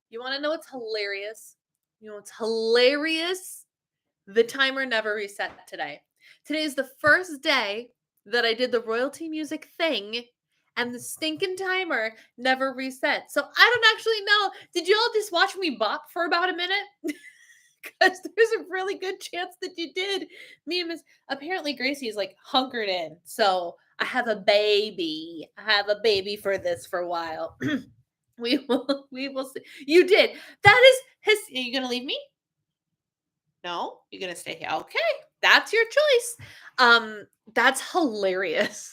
You want to know what's hilarious? You know what's hilarious? The timer never reset today. Today is the first day that I did the royalty music thing, and the stinking timer never reset. So I don't actually know. Did you all just watch me bop for about a minute? Because there's a really good chance that you did. Me and Miss, apparently Gracie is like hunkered in. So I have a baby. I have a baby for this for a while. We will see. You did. That is his. Are you gonna leave me? No, you're gonna stay here. Okay, that's your choice. That's hilarious.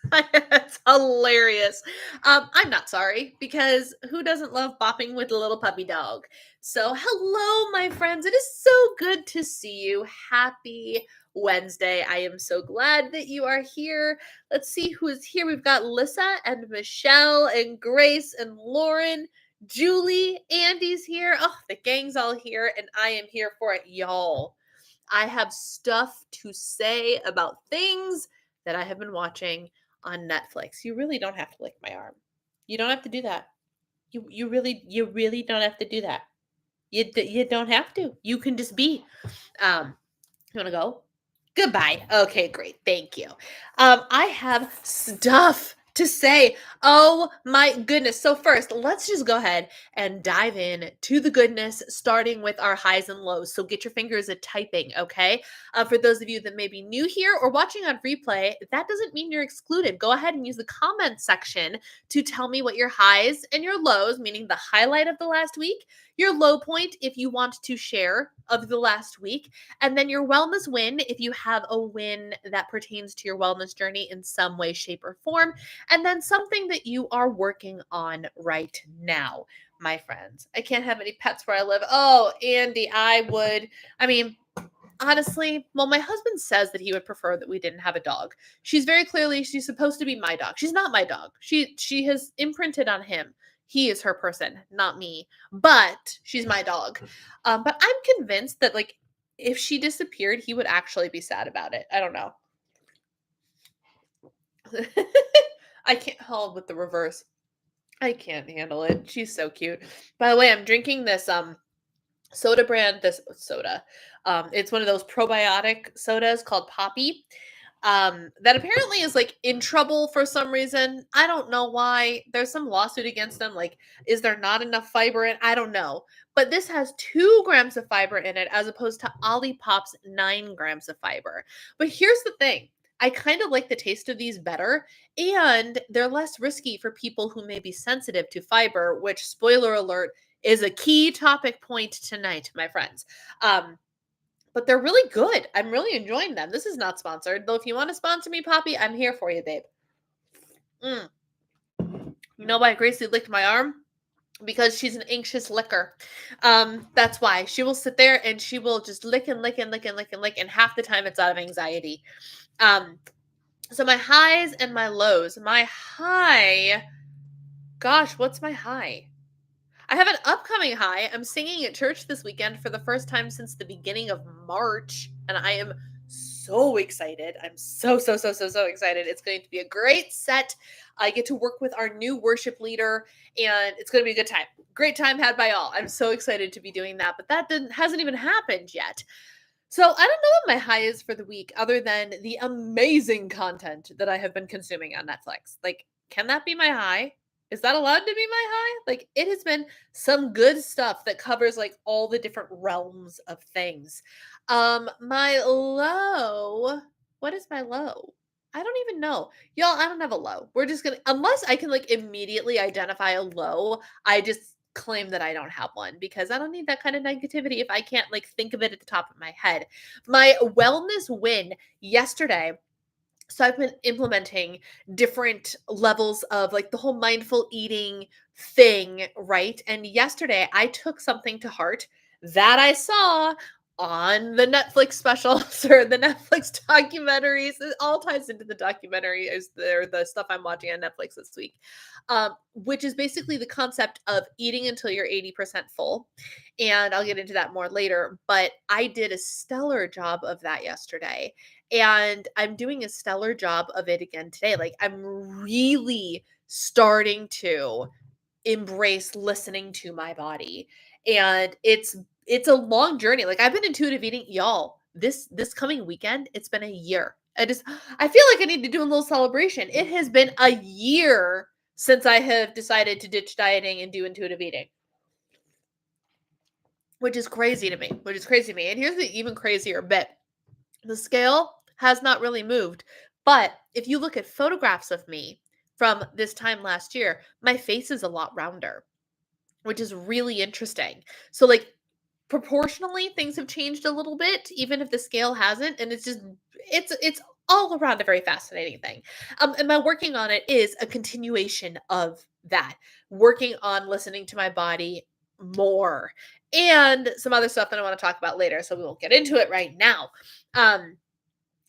That's hilarious. I'm not sorry, because who doesn't love bopping with a little puppy dog? So, hello, my friends. It is so good to see you. Happy Wednesday. I am so glad that you are here. Let's see who is here. We've got Lissa and Michelle and Grace and Lauren. Julie, Andy's here. Oh, the gang's all here, and I am here for it, y'all. I have stuff to say about things that I have been watching on Netflix. You really don't have to lick my arm. You don't have to do that. You really don't have to do that. You don't have to. You can just be. You want to go? Goodbye. Okay, great. Thank you. I have stuff to say. Oh my goodness. So first, let's just go ahead and dive in to the goodness, starting with our highs and lows. So get your fingers at typing, okay? For those of you that may be new here or watching on replay, that doesn't mean you're excluded. Go ahead and use the comment section to tell me what your highs and your lows, meaning the highlight of the last week, your low point if you want to share of the last week, and then your wellness win if you have a win that pertains to your wellness journey in some way, shape, or form, and then something that you are working on right now, my friends. I can't have any pets where I live. Oh, Andy, honestly, well, my husband says that he would prefer that we didn't have a dog. She's supposed to be my dog. She's not my dog. She has imprinted on him. He is her person, not me. But she's my dog. But I'm convinced that, like, if she disappeared, he would actually be sad about it. I don't know. I can't hold with the reverse. I can't handle it. She's so cute. By the way, I'm drinking this soda brand. It's one of those probiotic sodas called Poppy. That apparently is like in trouble for some reason. I don't know why. There's some lawsuit against them. Like, is there not enough fiber in? I don't know. But this has 2 grams of fiber in it as opposed to Olipop's 9 grams of fiber. But here's the thing. I kind of like the taste of these better, and they're less risky for people who may be sensitive to fiber, which, spoiler alert, is a key topic point tonight, my friends. But they're really good. I'm really enjoying them. This is not sponsored, though. If you want to sponsor me, Poppy, I'm here for you, babe. You know why Gracie licked my arm? Because she's an anxious licker. That's why. She will sit there and she will just lick and lick and lick and lick and lick, and half the time it's out of anxiety. So my highs and my lows. My high, gosh, what's my high? I have an upcoming high. I'm singing at church this weekend for the first time since the beginning of March, and I am so excited. I'm so excited. It's going to be a great set. I get to work with our new worship leader, and it's going to be a good time. Great time had by all. I'm so excited to be doing that, but that hasn't even happened yet. So I don't know what my high is for the week other than the amazing content that I have been consuming on Netflix. Like, can that be my high? Is that allowed to be my high? Like, it has been some good stuff that covers like all the different realms of things. My low, what is my low? I don't even know. Y'all, I don't have a low. We're just gonna, unless I can like immediately identify a low, I just claim that I don't have one because I don't need that kind of negativity if I can't like think of it at the top of my head. My wellness win yesterday, so I've been implementing different levels of like the whole mindful eating thing, right? And yesterday I took something to heart that I saw on the Netflix specials or the Netflix documentaries. It all ties into the documentary is the stuff I'm watching on Netflix this week. Which is basically the concept of eating until you're 80% full. And I'll get into that more later, but I did a stellar job of that yesterday. And I'm doing a stellar job of it again today. Like I'm really starting to embrace listening to my body. And it's a long journey. Like I've been intuitive eating, y'all. This coming weekend, it's been a year. I feel like I need to do a little celebration. It has been a year since I have decided to ditch dieting and do intuitive eating. Which is crazy to me. And here's the even crazier bit. The scale has not really moved. But if you look at photographs of me from this time last year, my face is a lot rounder, which is really interesting. So, like, proportionally, things have changed a little bit, even if the scale hasn't. And it's all around a very fascinating thing. And my working on it is a continuation of that, working on listening to my body more and some other stuff that I want to talk about later. So we won't get into it right now. Um,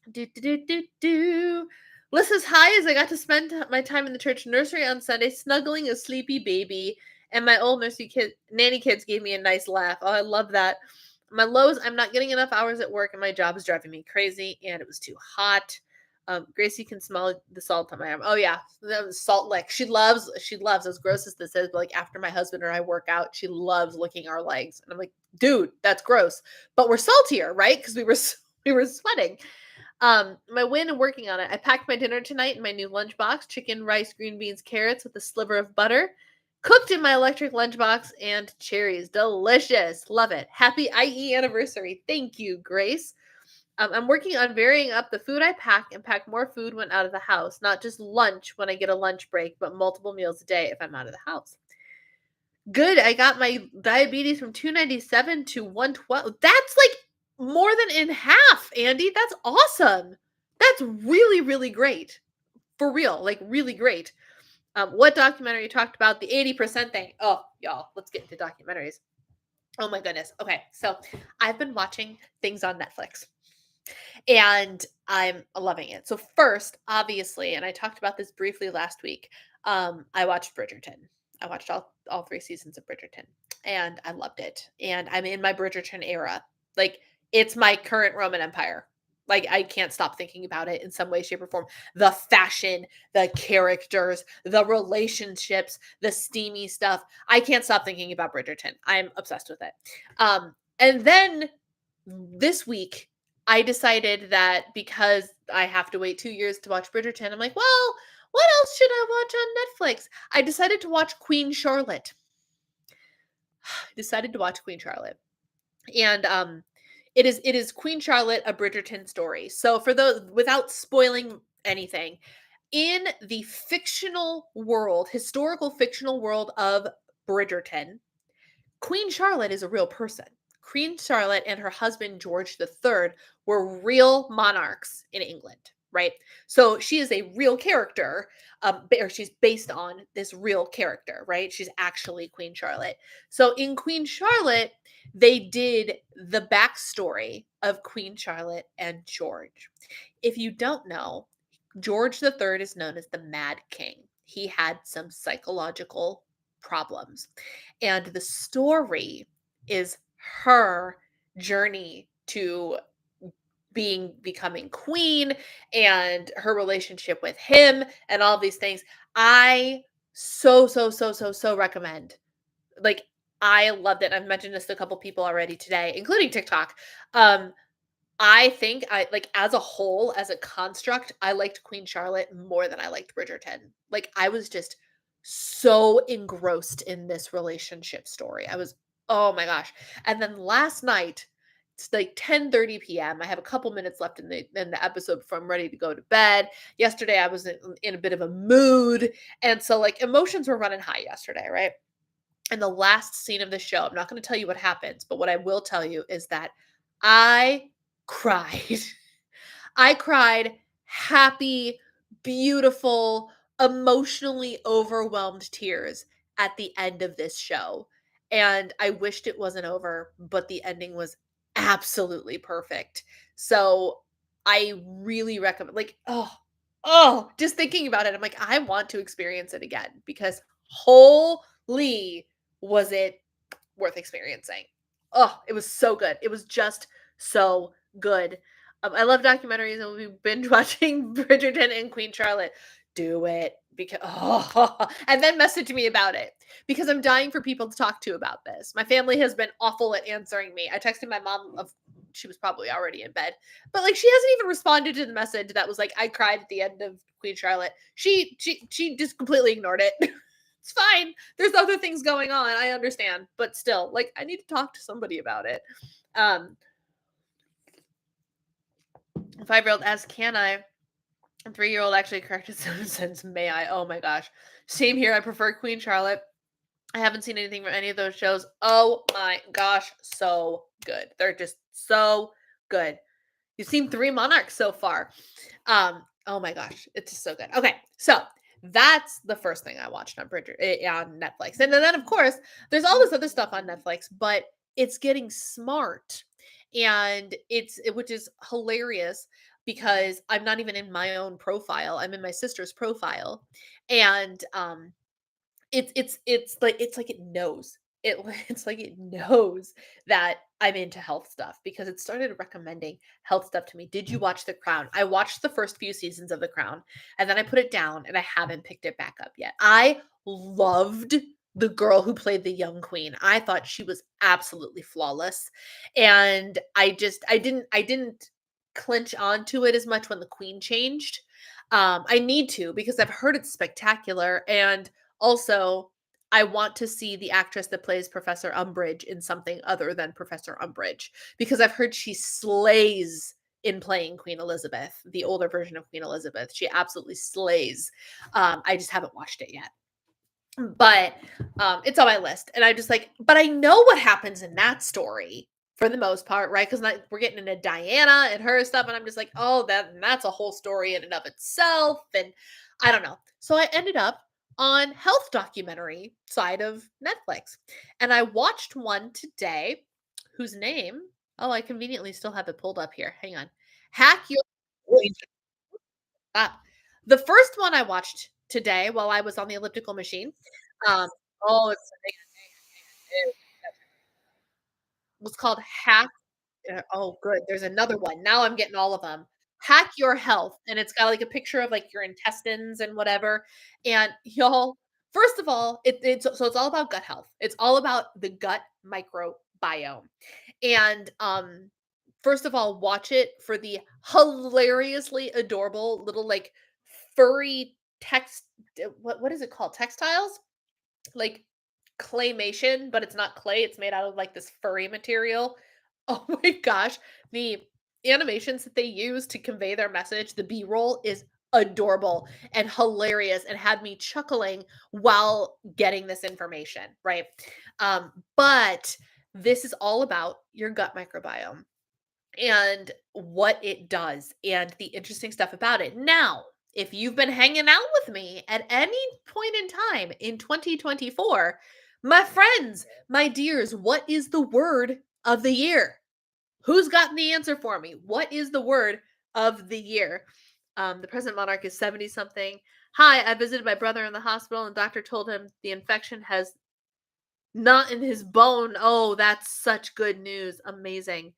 do, do, do, do, do. Lisa's high as I got to spend my time in the church nursery on Sunday snuggling a sleepy baby, and my old nanny kids gave me a nice laugh. Oh, I love that. My lows, I'm not getting enough hours at work, and my job is driving me crazy, and it was too hot. Gracie can smell the salt on my arm. Oh yeah, that was salt lick. She loves, as gross as this is, but like after my husband or I work out, she loves licking our legs, and I'm like, dude, that's gross, but we're saltier, right? Because we were sweating. My win and working on it. I packed my dinner tonight in my new lunchbox: chicken, rice, green beans, carrots with a sliver of butter. Cooked in my electric lunchbox and cherries. Delicious. Love it. Happy IE anniversary. Thank you, Grace. I'm working on varying up the food I pack and pack more food when out of the house. Not just lunch when I get a lunch break, but multiple meals a day if I'm out of the house. Good. I got my diabetes from 297 to 112. That's like more than in half, Andy. That's awesome. That's really, really great. For real. Like really great. What documentary talked about the 80% thing? Oh, y'all, let's get into documentaries. Oh my goodness. Okay. So I've been watching things on Netflix and I'm loving it. So first, obviously, and I talked about this briefly last week, I watched Bridgerton. I watched all 3 seasons of Bridgerton and I loved it. And I'm in my Bridgerton era. Like it's my current Roman Empire. Like I can't stop thinking about it in some way, shape, or form. The fashion, the characters, the relationships, the steamy stuff. I can't stop thinking about Bridgerton. I'm obsessed with it. And then this week, I decided that because I have to wait 2 years to watch Bridgerton, I'm like, well, what else should I watch on Netflix? I decided to watch Queen Charlotte. And it is Queen Charlotte, a Bridgerton story. So for those, without spoiling anything, in the fictional world, historical fictional world of Bridgerton, Queen Charlotte is a real person. Queen Charlotte and her husband George III were real monarchs in England, right? So she is a real character, or she's based on this real character, right? She's actually Queen Charlotte. So in Queen Charlotte, they did the backstory of Queen Charlotte and George. If you don't know, George III is known as the Mad King. He had some psychological problems. And the story is her journey to becoming queen and her relationship with him and all these things. I so recommend. Like I loved it. I've mentioned this to a couple people already today, including TikTok. I think I like as a whole, as a construct, I liked Queen Charlotte more than I liked Bridgerton. Like I was just so engrossed in this relationship story. I was, oh my gosh. And then last night, It's like 10:30 p.m. I have a couple minutes left in the episode before I'm ready to go to bed. Yesterday I was in a bit of a mood, and so like emotions were running high yesterday, right? And the last scene of the show, I'm not going to tell you what happens, but what I will tell you is that I cried. I cried happy, beautiful, emotionally overwhelmed tears at the end of this show. And I wished it wasn't over, but the ending was absolutely perfect. So I really recommend, like, just thinking about it, I'm like, I want to experience it again because holy was it worth experiencing. Oh, it was so good. It was just so good. I love documentaries, and we've binge watching Bridgerton and Queen Charlotte. Do it because and then message me about it because I'm dying for people to talk to about this. My family has been awful at answering me. I texted my mom of she was probably already in bed, but like she hasn't even responded to the message that was like I cried at the end of Queen Charlotte. She just completely ignored it. It's fine. There's other things going on. I understand, but still, like I need to talk to somebody about it. Um, 5-year-old asks, "Can I?" And 3-year-old actually corrected since "May I?" Oh my gosh. Same here. I prefer Queen Charlotte. I haven't seen anything from any of those shows. Oh my gosh, so good. They're just so good. You've seen 3 Monarchs so far. Oh my gosh, it's just so good. Okay, so that's the first thing I watched on on Netflix. And then of course, there's all this other stuff on Netflix, but it's getting smart. And which is hilarious because I'm not even in my own profile. I'm in my sister's profile. And it's like it knows. It's like it knows that I'm into health stuff because it started recommending health stuff to me. Did you watch The Crown? I watched the first few seasons of The Crown and then I put it down and I haven't picked it back up yet. I loved the girl who played the young queen. I thought she was absolutely flawless. And I didn't clinch onto it as much when the queen changed. I need to because I've heard it's spectacular, and also, I want to see the actress that plays Professor Umbridge in something other than Professor Umbridge because I've heard she slays in playing Queen Elizabeth, the older version of Queen Elizabeth. She absolutely slays. I just haven't watched it yet. But it's on my list. And I just like, but I know what happens in that story for the most part, right? Because we're getting into Diana and her stuff, and I'm just like, oh, that's a whole story in and of itself. And I don't know. So I ended up on health documentary side of Netflix. And I watched one today whose name, oh, I conveniently still have it pulled up here. Hang on. Hack Your Ah, the first one I watched today while I was on the elliptical machine, um oh, it's it was called Hack oh, good, there's another one, now I'm getting all of them. Hack Your Health, and it's got, like, a picture of, like, your intestines and whatever, and y'all, first of all, it's all about gut health. It's all about the gut microbiome, and, first of all, watch it for the hilariously adorable little, like, furry text what is it called? Textiles? Like claymation, but it's not clay, it's made out of like this furry material. Oh my gosh, the animations that they use to convey their message, the B-roll is adorable and hilarious and had me chuckling while getting this information, right? But this is all about your gut microbiome and what it does and the interesting stuff about it. Now, if you've been hanging out with me at any point in time in 2024, my friends, my dears, what is the word of the year? Who's gotten the answer for me? What is the word of the year? The present monarch is 70 something. Hi, I visited my brother in the hospital and doctor told him the infection has not in his bone. Oh, that's such good news. Amazing.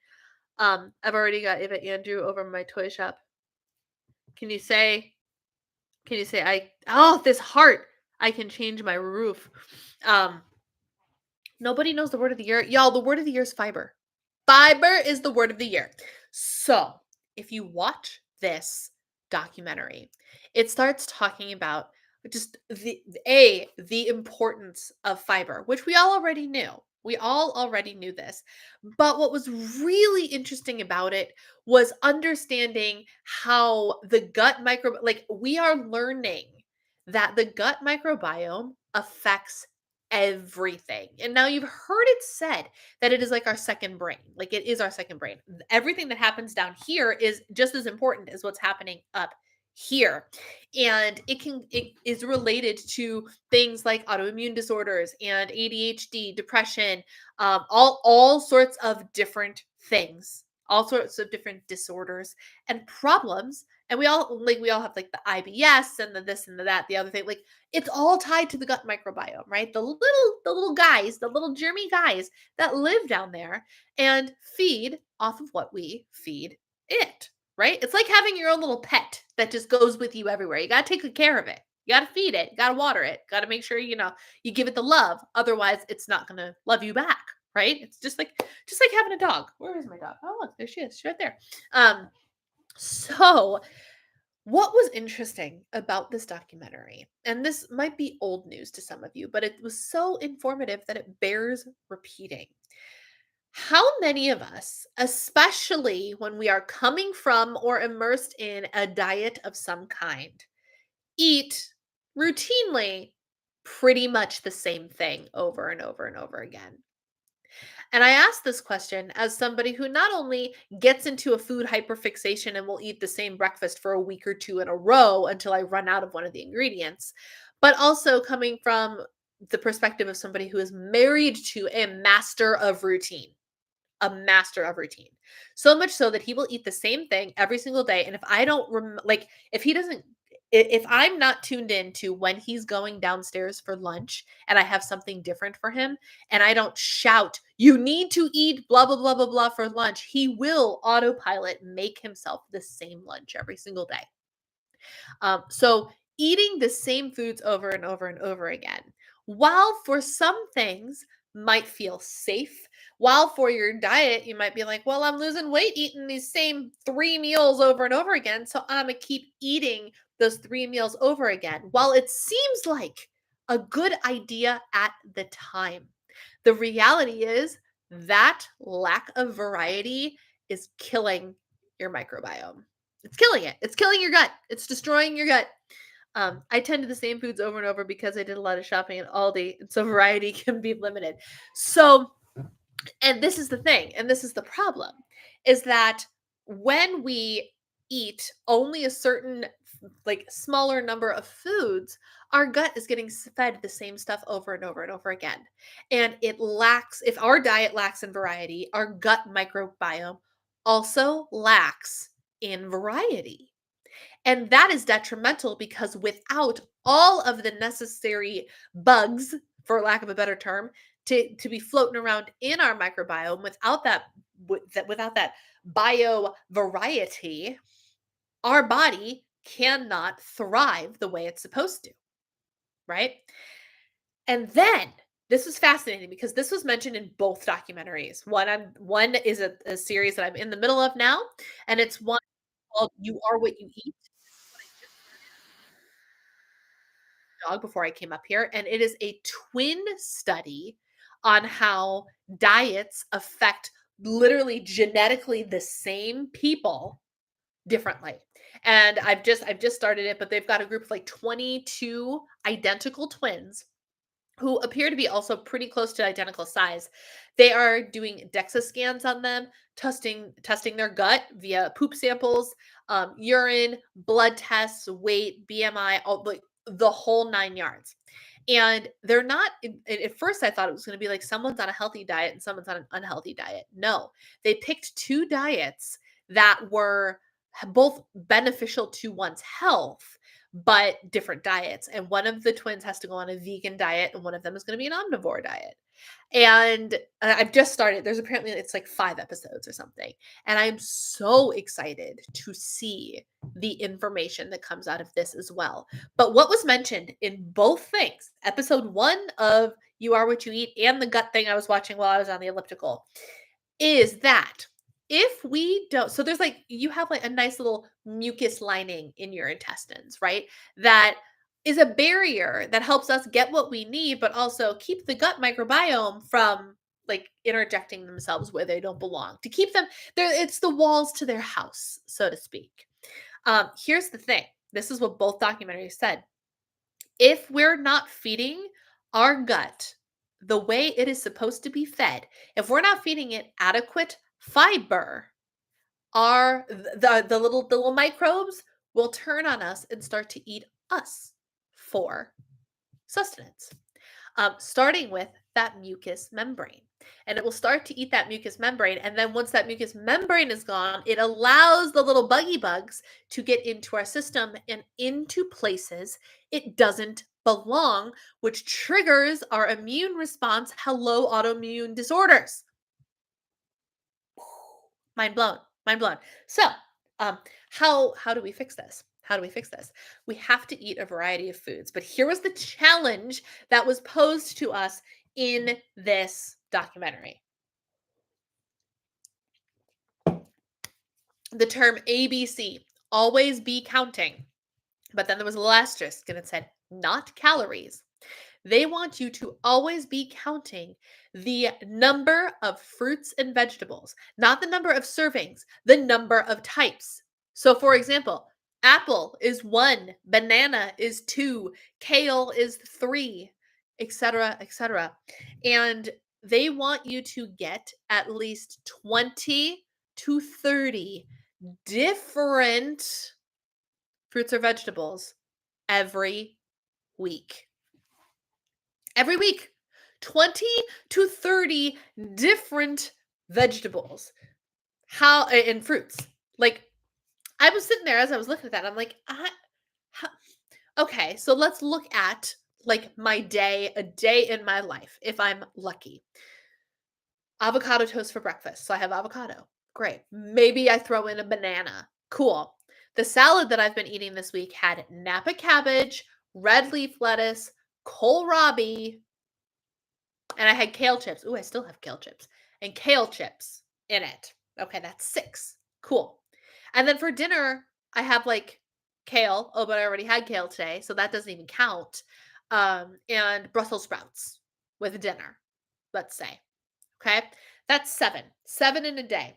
I've already got Eva Andrew over my toy shop. Can you say this heart, I can change my roof. Um, Nobody knows the word of the year. Y'all, the word of the year is fiber. Fiber is the word of the year. So, if you watch this documentary, it starts talking about just the importance of fiber, which we all already knew. We all already knew this. But what was really interesting about it was understanding how the gut micro like we are learning that the gut microbiome affects everything. And now you've heard it said that it is like our second brain. Like it is our second brain. Everything that happens down here is just as important as what's happening up here. And it is related to things like autoimmune disorders and ADHD, depression, all sorts of different things, all sorts of different disorders and problems. And we all have like the IBS and the this and the that, the other thing. Like it's all tied to the gut microbiome, right? The little guys, the little germy guys that live down there and feed off of what we feed it, right? It's like having your own little pet that just goes with you everywhere. You got to take good care of it. You got to feed it. You got to water it. Got to make sure you give it the love. Otherwise, it's not going to love you back, right? It's just like having a dog. Where is my dog? Oh, look, there she is. She's right there. So what was interesting about this documentary, and this might be old news to some of you, but it was so informative that it bears repeating. How many of us, especially when we are coming from or immersed in a diet of some kind, eat routinely pretty much the same thing over and over and over again? And I ask this question as somebody who not only gets into a food hyperfixation and will eat the same breakfast for a week or two in a row until I run out of one of the ingredients, but also coming from the perspective of somebody who is married to a master of routine. A master of routine. So much so that he will eat the same thing every single day. And if I don't like, if he doesn't, if I'm not tuned in to when he's going downstairs for lunch and I have something different for him and I don't shout, you need to eat blah, blah, blah, blah, blah for lunch, he will autopilot make himself the same lunch every single day. So eating the same foods over and over and over again, while for some things might feel safe, while for your diet, you might be like, well, I'm losing weight eating these same 3 meals over and over again. So I'm going to keep eating those 3 meals over again. While it seems like a good idea at the time, the reality is that lack of variety is killing your microbiome. It's killing it. It's killing your gut. It's destroying your gut. I tend to the same foods over and over because I did a lot of shopping at Aldi, and so variety can be limited. So, and this is the thing, and this is the problem, is that when we eat only a certain like smaller number of foods, our gut is getting fed the same stuff over and over and over again. And it lacks, if our diet lacks in variety, our gut microbiome also lacks in variety. And that is detrimental because without all of the necessary bugs, for lack of a better term, to be floating around in our microbiome, without that bio variety, our body cannot thrive the way it's supposed to, right? And then this was fascinating because this was mentioned in both documentaries. One is a series that I'm in the middle of now, and it's one called "You Are What You Eat." Dog before I came up here, and it is a twin study on how diets affect literally genetically the same people differently. And I've just started it, but they've got a group of like 22 identical twins who appear to be also pretty close to identical size. They are doing DEXA scans on them, testing their gut via poop samples, urine, blood tests, weight, BMI, all like the whole 9 yards. And they're not. At first, I thought it was going to be like someone's on a healthy diet and someone's on an unhealthy diet. No, they picked two diets that were both beneficial to one's health but different diets. And one of the twins has to go on a vegan diet, and one of them is going to be an omnivore diet. And I've just started. There's apparently it's like 5 episodes or something. And I'm so excited to see the information that comes out of this as well. But what was mentioned in both things, episode 1 of You Are What You Eat and the gut thing I was watching while I was on the elliptical, is that if we don't, so there's like, you have like a nice little mucus lining in your intestines, right? That is a barrier that helps us get what we need, but also keep the gut microbiome from like interjecting themselves where they don't belong to keep them there. It's the walls to their house, so to speak. Here's the thing. This is what both documentaries said. If we're not feeding our gut the way it is supposed to be fed, if we're not feeding it adequate fiber, our the little microbes will turn on us and start to eat us for sustenance. Starting with that mucous membrane. And it will start to eat that mucous membrane. And then once that mucous membrane is gone, it allows the little buggy bugs to get into our system and into places it doesn't belong, which triggers our immune response. Hello, autoimmune disorders. Mind blown. Mind blown. So, how do we fix this? How do we fix this? We have to eat a variety of foods. But here was the challenge that was posed to us in this documentary. The term ABC, always be counting. But then there was a little asterisk and it said, not calories. They want you to always be counting the number of fruits and vegetables, not the number of servings, the number of types. So, for example, apple is 1, banana is 2, kale is 3, etc., etc. And they want you to get at least 20 to 30 different fruits or vegetables every week. Every week, 20 to 30 different vegetables. How and fruits. Like, I was sitting there as I was looking at that. I'm like, okay, so let's look at like my day, a day in my life, if I'm lucky. Avocado toast for breakfast. So I have avocado. Great. Maybe I throw in a banana. Cool. The salad that I've been eating this week had Napa cabbage, red leaf lettuce, kohlrabi, and I had kale chips. Ooh, I still have kale chips. And kale chips in it. Okay, that's 6. Cool. And then for dinner, I have like kale. Oh, but I already had kale today, so that doesn't even count. And Brussels sprouts with dinner, let's say. Okay, that's 7. 7 in a day.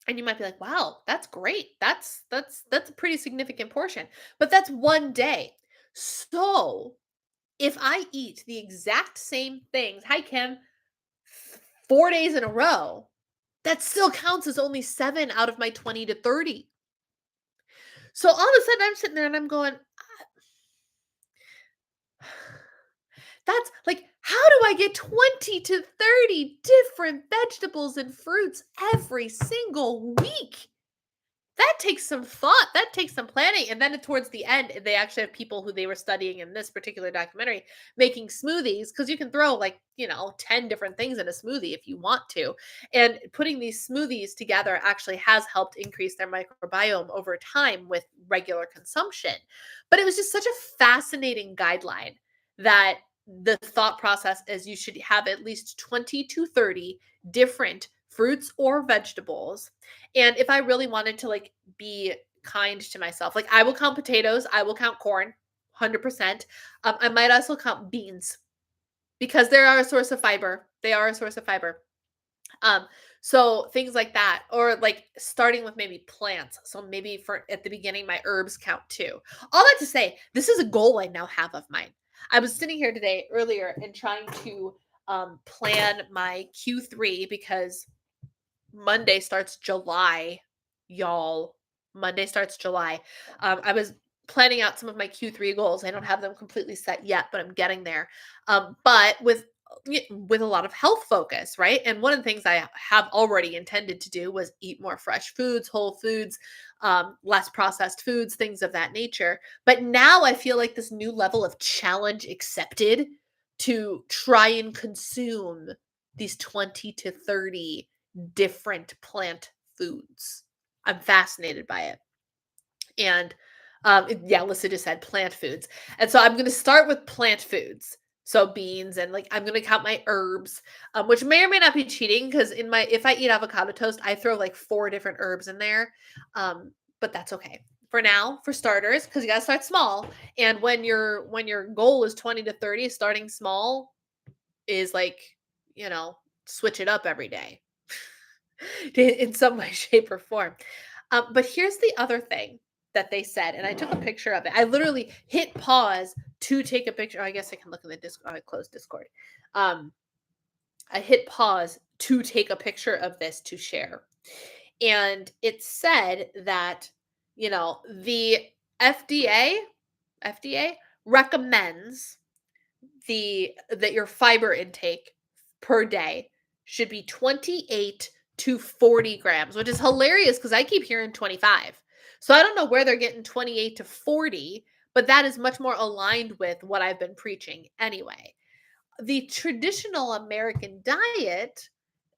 And you might be like, wow, that's great. That's a pretty significant portion. But that's one day. So if I eat the exact same things, hi Kim, 4 days in a row, that still counts as only 7 out of my 20 to 30. So all of a sudden I'm sitting there and I'm going, that's like, how do I get 20 to 30 different vegetables and fruits every single week? That takes some thought. That takes some planning. And then towards the end, they actually have people who they were studying in this particular documentary making smoothies, because you can throw like, 10 different things in a smoothie if you want to. And putting these smoothies together actually has helped increase their microbiome over time with regular consumption. But it was just such a fascinating guideline that the thought process is you should have at least 20 to 30 different fruits or vegetables. And if I really wanted to like be kind to myself, like I will count potatoes, I will count corn, 100%. I might also count beans because they are a source of fiber. They are a source of fiber. So things like that, or like starting with maybe plants. So maybe for at the beginning, my herbs count too. All that to say, this is a goal I now have of mine. I was sitting here today earlier and trying to plan my Q3 because Monday starts July, y'all. Monday starts July. I was planning out some of my Q3 goals. I don't have them completely set yet, but I'm getting there. But with a lot of health focus, right? And one of the things I have already intended to do was eat more fresh foods, whole foods, less processed foods, things of that nature. But now I feel like this new level of challenge accepted to try and consume these 20 to 30 different plant foods. I'm fascinated by it. And yeah, Alyssa just said plant foods. And so I'm going to start with plant foods. So beans, and like I'm going to count my herbs, which may or may not be cheating because if I eat avocado toast, I throw like 4 different herbs in there. But that's okay. For now, for starters, because you got to start small. And when your goal is 20 to 30, starting small is like, switch it up every day in some way, shape, or form. But here's the other thing that they said, and I took a picture of it. I literally hit pause to take a picture. I guess I can look in the Discord. I closed Discord. I hit pause to take a picture of this to share. And it said that, the FDA recommends that your fiber intake per day should be 28 to 40 grams, which is hilarious because I keep hearing 25. So I don't know where they're getting 28 to 40, but that is much more aligned with what I've been preaching anyway. The traditional American diet,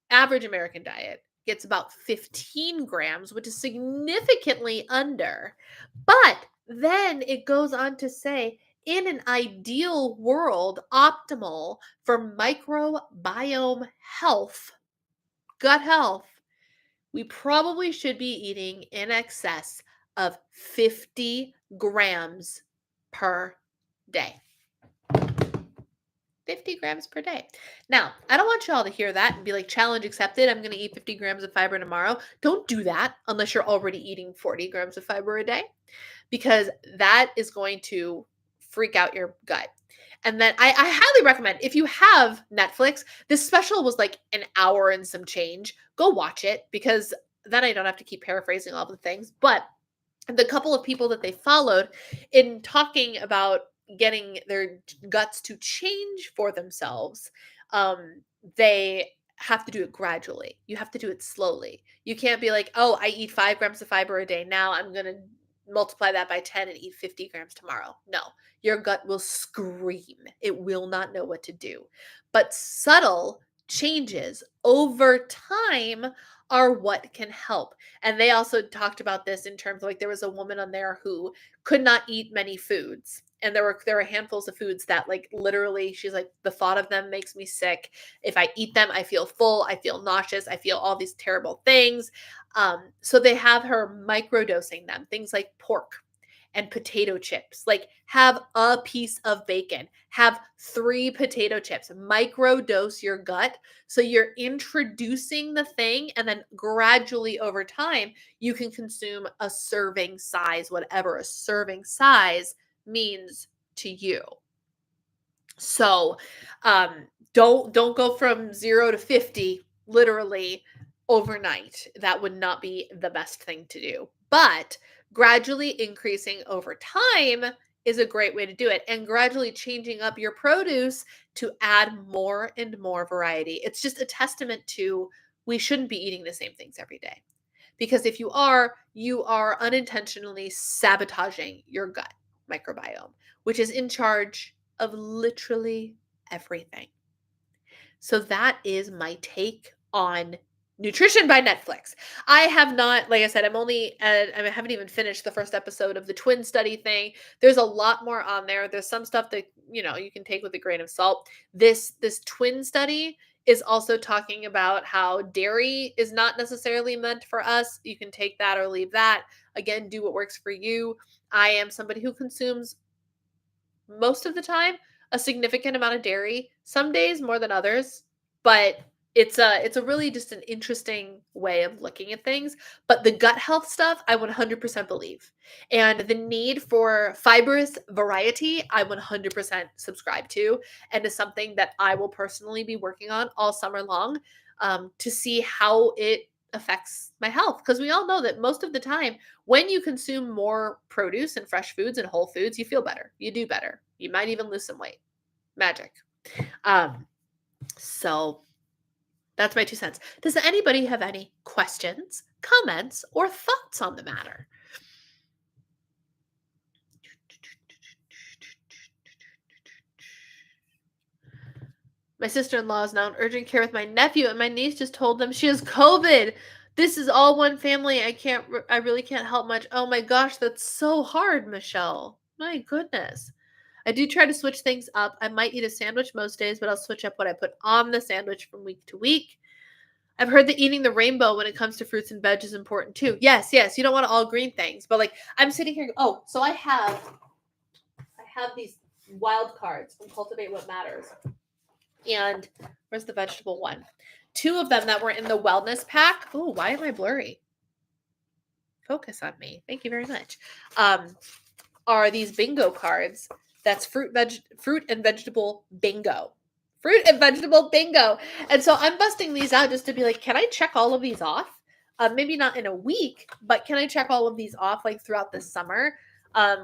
average American diet, gets about 15 grams, which is significantly under. But then it goes on to say, in an ideal world, optimal for microbiome health, gut health, we probably should be eating in excess of 50 grams per day. 50 grams per day. Now, I don't want y'all to hear that and be like, challenge accepted. I'm going to eat 50 grams of fiber tomorrow. Don't do that unless you're already eating 40 grams of fiber a day, because that is going to freak out your gut. And then I highly recommend, if you have Netflix, this special was like an hour and some change. Go watch it, because then I don't have to keep paraphrasing all the things. But the couple of people that they followed in talking about getting their guts to change for themselves, they have to do it gradually. You have to do it slowly. You can't be like, oh, I eat 5 grams of fiber a day. Now I'm going to multiply that by 10 and eat 50 grams tomorrow. No, your gut will scream. It will not know what to do. But subtle changes over time are what can help. And they also talked about this in terms of, like, there was a woman on there who could not eat many foods. And there were handfuls of foods that, like, literally, she's like, the thought of them makes me sick. If I eat them, I feel full, I feel nauseous, I feel all these terrible things. So they have her microdosing them, things like pork and potato chips. Like, have a piece of bacon, have 3 potato chips, microdose your gut. So you're introducing the thing, and then gradually over time, you can consume a serving size, whatever a serving size means to you. So don't go from 0 to 50 literally overnight. That would not be the best thing to do. But gradually increasing over time is a great way to do it, and gradually changing up your produce to add more and more variety. It's just a testament to, we shouldn't be eating the same things every day. Because if you are unintentionally sabotaging your gut microbiome, which is in charge of literally everything. So that is my take on Nutrition by Netflix. I have not, like I said, I haven't even finished the first episode of the twin study thing. There's a lot more on there. There's some stuff that, you can take with a grain of salt. This twin study is also talking about how dairy is not necessarily meant for us. You can take that or leave that. Again, do what works for you. I am somebody who consumes, most of the time, a significant amount of dairy, some days more than others, but it's a really just an interesting way of looking at things. But the gut health stuff, I 100% believe. And the need for fibrous variety, I 100% subscribe to, and is something that I will personally be working on all summer long, to see how it affects my health. Because we all know that most of the time, when you consume more produce and fresh foods and whole foods, you feel better. You do better. You might even lose some weight. Magic. So that's my 2 cents. Does anybody have any questions, comments, or thoughts on the matter? My sister-in-law is now in urgent care with my nephew, and my niece just told them she has COVID. This is all one family. I really can't help much. Oh my gosh, that's so hard, Michelle. My goodness. I do try to switch things up. I might eat a sandwich most days, but I'll switch up what I put on the sandwich from week to week. I've heard that eating the rainbow when it comes to fruits and veg is important too. Yes. You don't want all green things, but, like, I'm sitting here. Oh, so I have these wild cards from Cultivate What Matters. And where's the vegetable one? 2 of them that were in the wellness pack. Oh, why am I blurry? Focus on me. Thank you very much. Are these bingo cards. That's fruit and vegetable bingo. Fruit and vegetable bingo. And so I'm busting these out just to be like, can I check all of these off? Maybe not in a week, but can I check all of these off like throughout the summer?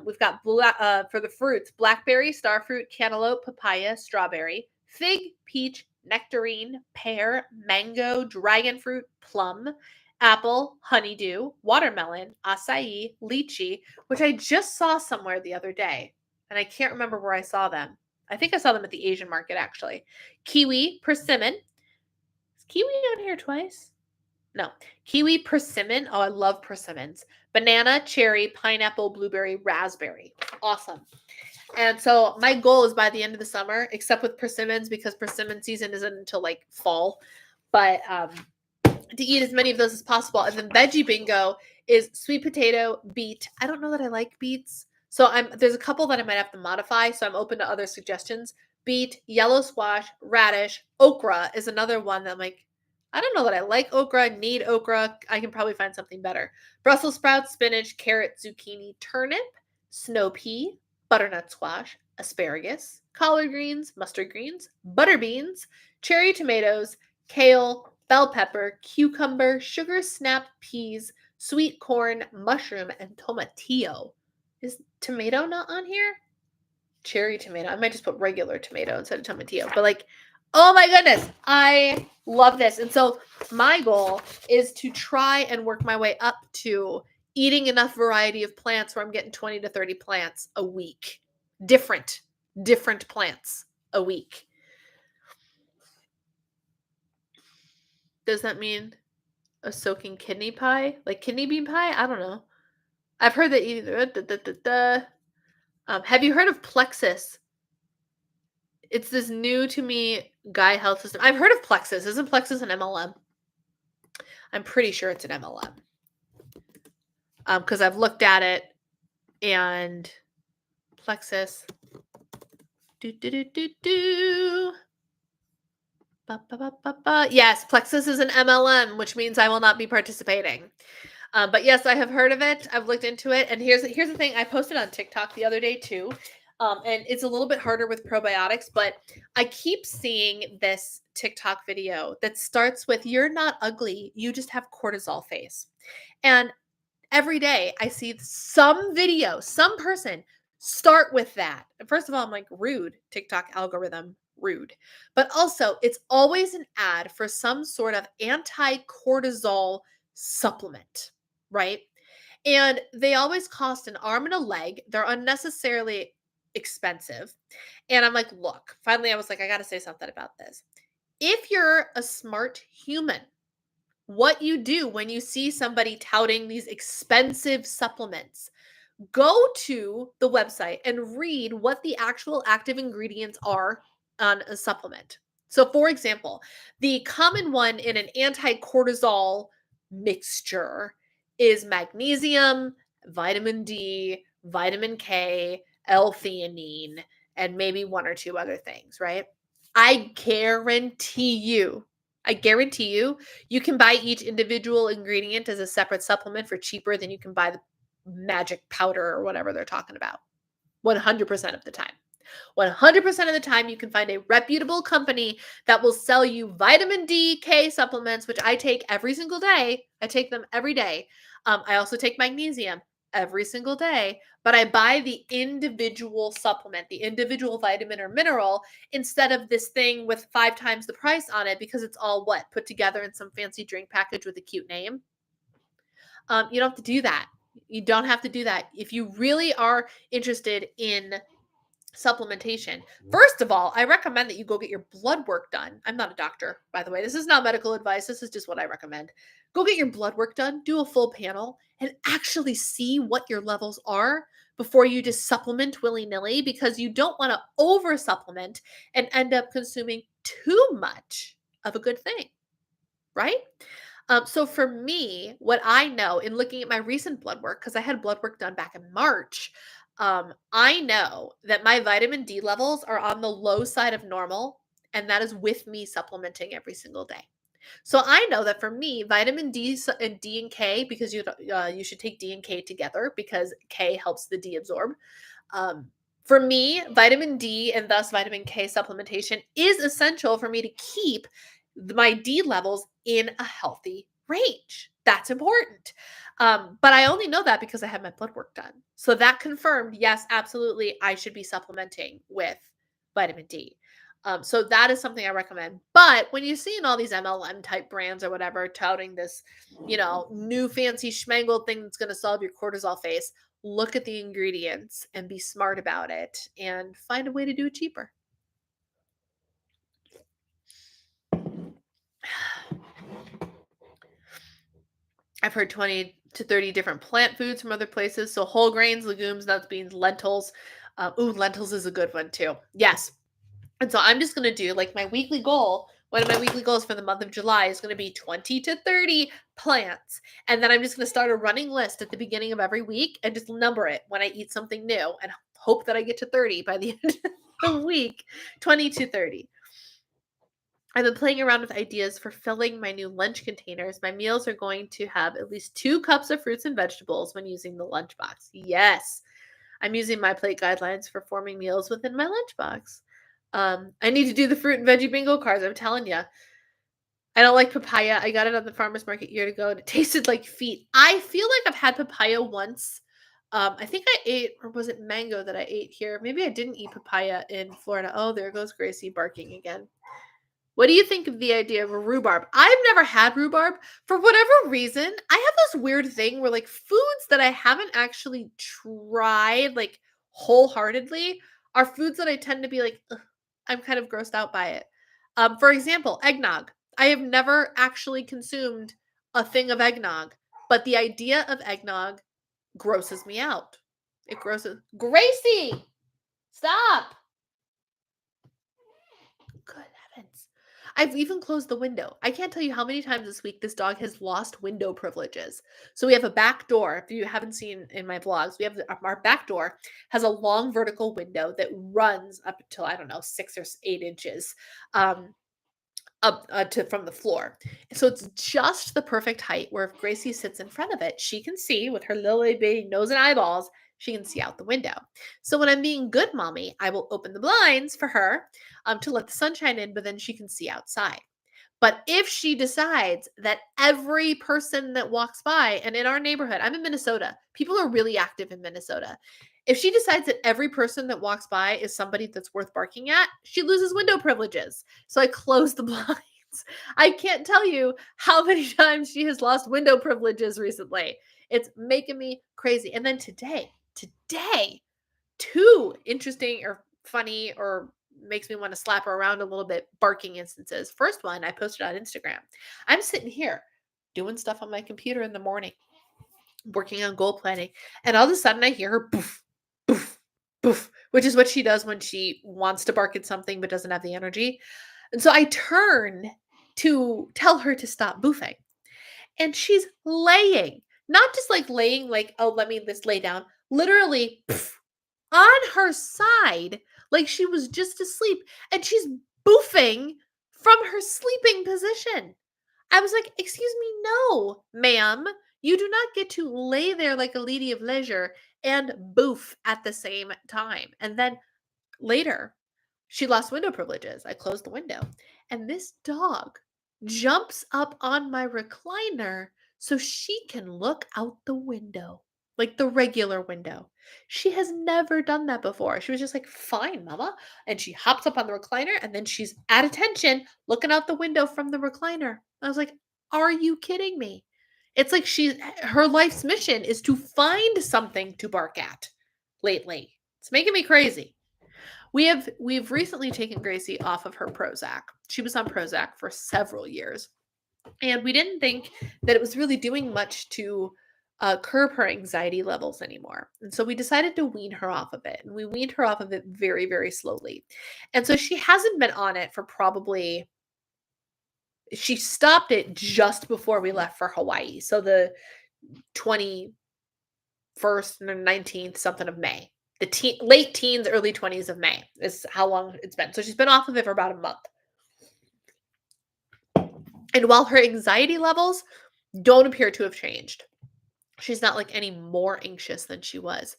We've got for the fruits, blackberry, starfruit, cantaloupe, papaya, strawberry, fig, peach, nectarine, pear, mango, dragon fruit, plum, apple, honeydew, watermelon, acai, lychee, which I just saw somewhere the other day, and I can't remember where I saw them. I think I saw them at the Asian market, actually. Kiwi, persimmon. Is kiwi on here twice? No. Kiwi, persimmon. Oh, I love persimmons. Banana, cherry, pineapple, blueberry, raspberry. Awesome. And so my goal is by the end of the summer, except with persimmons, because persimmon season isn't until like fall, but to eat as many of those as possible. And then veggie bingo is sweet potato, beet. I don't know that I like beets. So there's a couple that I might have to modify. So I'm open to other suggestions. Beet, yellow squash, radish, okra is another one that I'm like, I don't know that I like okra, need okra. I can probably find something better. Brussels sprouts, spinach, carrot, zucchini, turnip, snow pea, butternut squash, asparagus, collard greens, mustard greens, butter beans, cherry tomatoes, kale, bell pepper, cucumber, sugar snap peas, sweet corn, mushroom, and tomatillo. Is tomato not on here? Cherry tomato. I might just put regular tomato instead of tomatillo. But like, oh my goodness, I love this. And so my goal is to try and work my way up to eating enough variety of plants where I'm getting 20 to 30 plants a week. Different plants a week. Does that mean a soaking kidney pie? Like kidney bean pie? I don't know. I've heard that either. Have you heard of Plexus? It's this new to me guy health system. I've heard of Plexus. Isn't Plexus an MLM? I'm pretty sure it's an MLM. Because I've looked at it and Plexus. Yes, Plexus is an MLM, which means I will not be participating. But yes, I have heard of it. I've looked into it. And here's the thing. I posted on TikTok the other day too. And it's a little bit harder with probiotics, but I keep seeing this TikTok video that starts with, "You're not ugly. You just have cortisol face." And every day I see some video, some person start with that. First of all, I'm like, rude, TikTok algorithm, rude. But also, it's always an ad for some sort of anti-cortisol supplement, right? And they always cost an arm and a leg. They're unnecessarily expensive. And I'm like, look, finally I was like, I got to say something about this. If you're a smart human, what you do when you see somebody touting these expensive supplements, go to the website and read what the actual active ingredients are on a supplement. So, for example, the common one in an anti-cortisol mixture is magnesium, vitamin D, vitamin K, L-theanine, and maybe one or two other things, right? I guarantee you, you can buy each individual ingredient as a separate supplement for cheaper than you can buy the magic powder or whatever they're talking about. 100% of the time. 100% of the time, you can find a reputable company that will sell you vitamin D, K supplements, which I take every single day. I take them every day. I also take magnesium every single day, but I buy the individual supplement, the individual vitamin or mineral, instead of this thing with 5 times the price on it, because it's all put together in some fancy drink package with a cute name. You don't have to do that. You don't have to do that. If you really are interested in supplementation, first of all, I recommend that you go get your blood work done. I'm not a doctor, by the way. This is not medical advice. This is just what I recommend. Go get your blood work done, do a full panel, and actually see what your levels are before you just supplement willy-nilly, because you don't want to over supplement and end up consuming too much of a good thing, right? So for me, what I know in looking at my recent blood work, because I had blood work done back in March, I know that my vitamin D levels are on the low side of normal, and that is with me supplementing every single day. So I know that for me, vitamin D and D and K, because you should take D and K together because K helps the D absorb. Um, for me, vitamin D and thus vitamin K supplementation is essential for me to keep my D levels in a healthy range. That's important. But I only know that because I had my blood work done. So that confirmed, yes, absolutely, I should be supplementing with vitamin D. So that is something I recommend. But when you see in all these MLM type brands or whatever touting this, new fancy schmangled thing that's going to solve your cortisol face, look at the ingredients and be smart about it and find a way to do it cheaper. I've heard 20 to 30 different plant foods from other places. So whole grains, legumes, nuts, beans, lentils. Lentils is a good one too. Yes. And so I'm just going to do like my weekly goal. One of my weekly goals for the month of July is going to be 20 to 30 plants. And then I'm just going to start a running list at the beginning of every week and just number it when I eat something new and hope that I get to 30 by the end of the week. 20 to 30. I've been playing around with ideas for filling my new lunch containers. My meals are going to have at least 2 cups of fruits and vegetables when using the lunchbox. Yes, I'm using my plate guidelines for forming meals within my lunchbox. I need to do the fruit and veggie bingo cards. I'm telling you. I don't like papaya. I got it on the farmer's market a year ago and it tasted like feet. I feel like I've had papaya once. I think I ate, or was it mango that I ate here? Maybe I didn't eat papaya in Florida. Oh, there goes Gracie barking again. What do you think of the idea of a rhubarb? I've never had rhubarb. For whatever reason, I have this weird thing where like foods that I haven't actually tried like wholeheartedly are foods that I tend to be like, "Ugh, I'm kind of grossed out by it." For example, eggnog. I have never actually consumed a thing of eggnog, but the idea of eggnog grosses me out. It grosses. Gracie, stop. Good heavens. I've even closed the window. I can't tell you how many times this week this dog has lost window privileges. So we have a back door. If you haven't seen in my vlogs, we have our back door has a long vertical window that runs up until, I don't know, 6 or 8 inches. Up from the floor. So it's just the perfect height where if Gracie sits in front of it, she can see with her little baby nose and eyeballs, she can see out the window. So when I'm being good mommy, I will open the blinds for her to let the sunshine in, but then she can see outside. But if she decides that every person that walks by, and in our neighborhood, I'm in Minnesota, people are really active in Minnesota. If she decides that every person that walks by is somebody that's worth barking at, she loses window privileges. So I close the blinds. I can't tell you how many times she has lost window privileges recently. It's making me crazy. And then today, two interesting or funny or makes me want to slap her around a little bit barking instances. First one I posted on Instagram. I'm sitting here doing stuff on my computer in the morning, working on goal planning, and all of a sudden I hear her boof, boof, boof, which is what she does when she wants to bark at something but doesn't have the energy. And so I turn to tell her to stop boofing. And she's laying, not just like laying like, oh, let me just lay down, literally on her side, like she was just asleep, and she's boofing from her sleeping position. I was like, "Excuse me, no, ma'am. You do not get to lay there like a lady of leisure and boof at the same time." And then later, she lost window privileges. I closed the window, and this dog jumps up on my recliner so she can look out the window, like the regular window. She has never done that before. She was just like, "Fine, mama." And she hops up on the recliner and then she's at attention looking out the window from the recliner. I was like, "Are you kidding me?" It's like her life's mission is to find something to bark at lately. It's making me crazy. We've recently taken Gracie off of her Prozac. She was on Prozac for several years, and we didn't think that it was really doing much to curb her anxiety levels anymore. And so we decided to wean her off of it, and we weaned her off of it very, very slowly. And so she hasn't been on it for probably. She stopped it just before we left for Hawaii, so the 21st or 19th something of May. Late teens, early 20s of May is how long it's been. So she's been off of it for about a month. And while her anxiety levels don't appear to have changed, she's not like any more anxious than she was.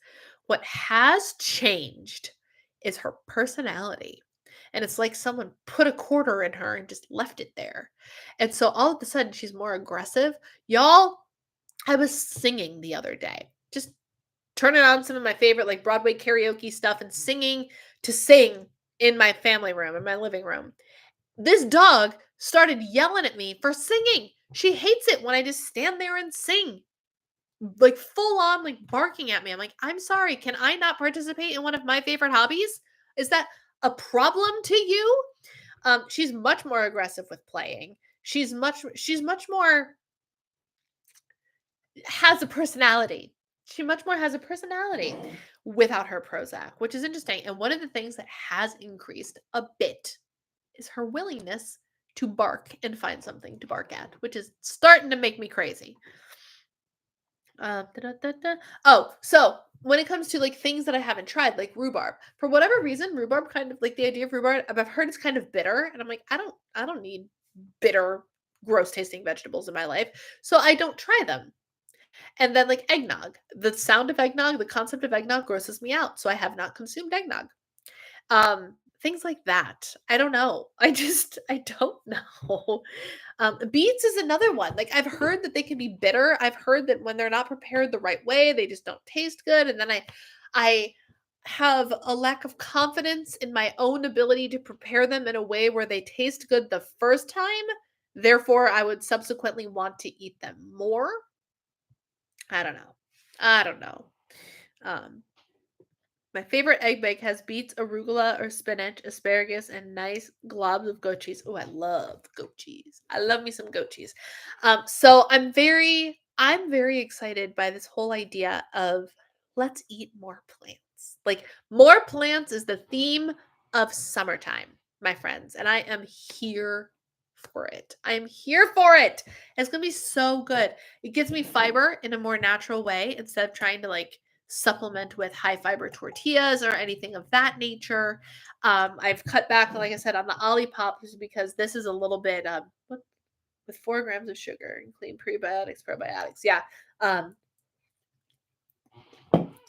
What has changed is her personality. And it's like someone put a quarter in her and just left it there. And so all of a sudden she's more aggressive. Y'all, I was singing the other day. Just turning on some of my favorite like Broadway karaoke stuff and sing in my family room, in my living room. This dog started yelling at me for singing. She hates it when I just stand there and sing. Like full on like barking at me. I'm like, "I'm sorry, can I not participate in one of my favorite hobbies? Is that a problem to you?" She's much more aggressive with playing. She's much more has a personality. She much more has a personality without her Prozac, which is interesting. And one of the things that has increased a bit is her willingness to bark and find something to bark at, which is starting to make me crazy. Da, da, da. Oh, so when it comes to like things that I haven't tried, like rhubarb, for whatever reason, rhubarb kind of like the idea of rhubarb, I've heard it's kind of bitter, and I'm like, I don't need bitter, gross tasting vegetables in my life, so I don't try them. And then like eggnog, the sound of eggnog, the concept of eggnog grosses me out, so I have not consumed eggnog. Things like that. I don't know. I don't know. Beets is another one. Like I've heard that they can be bitter. I've heard that when they're not prepared the right way, they just don't taste good. And then I have a lack of confidence in my own ability to prepare them in a way where they taste good the first time. Therefore, I would subsequently want to eat them more. I don't know. I don't know. Um, my favorite egg bake has beets, arugula, or spinach, asparagus, and nice globs of goat cheese. Oh, I love goat cheese. I love me some goat cheese. So I'm very excited by this whole idea of let's eat more plants. Like more plants is the theme of summertime, my friends, and I am here for it. I'm here for it. It's gonna be so good. It gives me fiber in a more natural way instead of trying to like supplement with high fiber tortillas or anything of that nature. I've cut back, like I said, on the Olipop because this is a little bit with 4 grams of sugar and clean prebiotics, probiotics. Yeah. I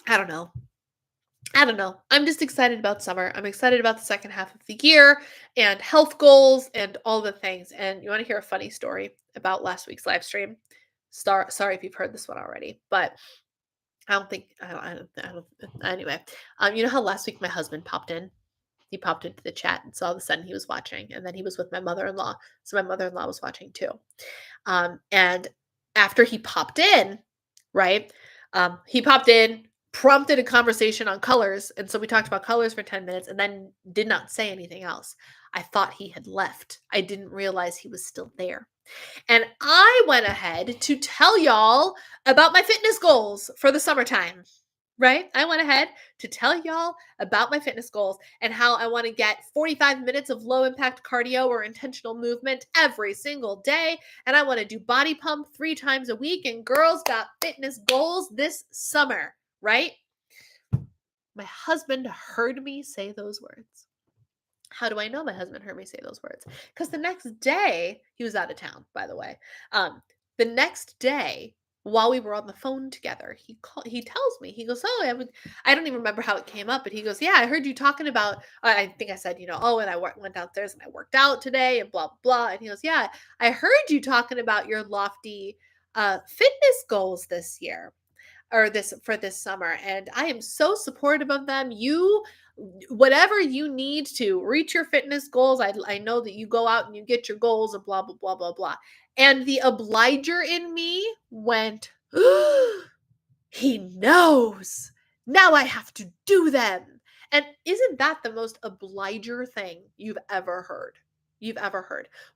don't know. I don't know. I'm just excited about summer. I'm excited about the second half of the year and health goals and all the things. And you want to hear a funny story about last week's live stream? Sorry if you've heard this one already, but I don't anyway. You know how last week my husband popped in? He popped into the chat, and so all of a sudden he was watching, and then he was with my mother-in-law. So my mother-in-law was watching too. And after he popped in, right? He popped in, prompted a conversation on colors, and so we talked about colors for 10 minutes and then did not say anything else. I thought he had left. I didn't realize he was still there. And I went ahead to tell y'all about my fitness goals for the summertime, right? I went ahead to tell y'all about my fitness goals and how I want to get 45 minutes of low impact cardio or intentional movement every single day. And I want to do body pump 3 times a week. And girls got fitness goals this summer, right? My husband heard me say those words. How do I know my husband heard me say those words? Because the next day, he was out of town, by the way. The next day, while we were on the phone together, he tells me, he goes, "Oh, I don't even remember how it came up, but he goes, yeah, I heard you talking about, I think I said, oh, and I went downstairs and I worked out today and blah, blah." And he goes, "Yeah, I heard you talking about your lofty fitness goals this year or this summer, and I am so supportive of them. You whatever you need to reach your fitness goals, I know that you go out and you get your goals and blah blah blah blah blah." And the obliger in me went, he knows, now I have to do them. And isn't that the most obliger thing you've ever heard?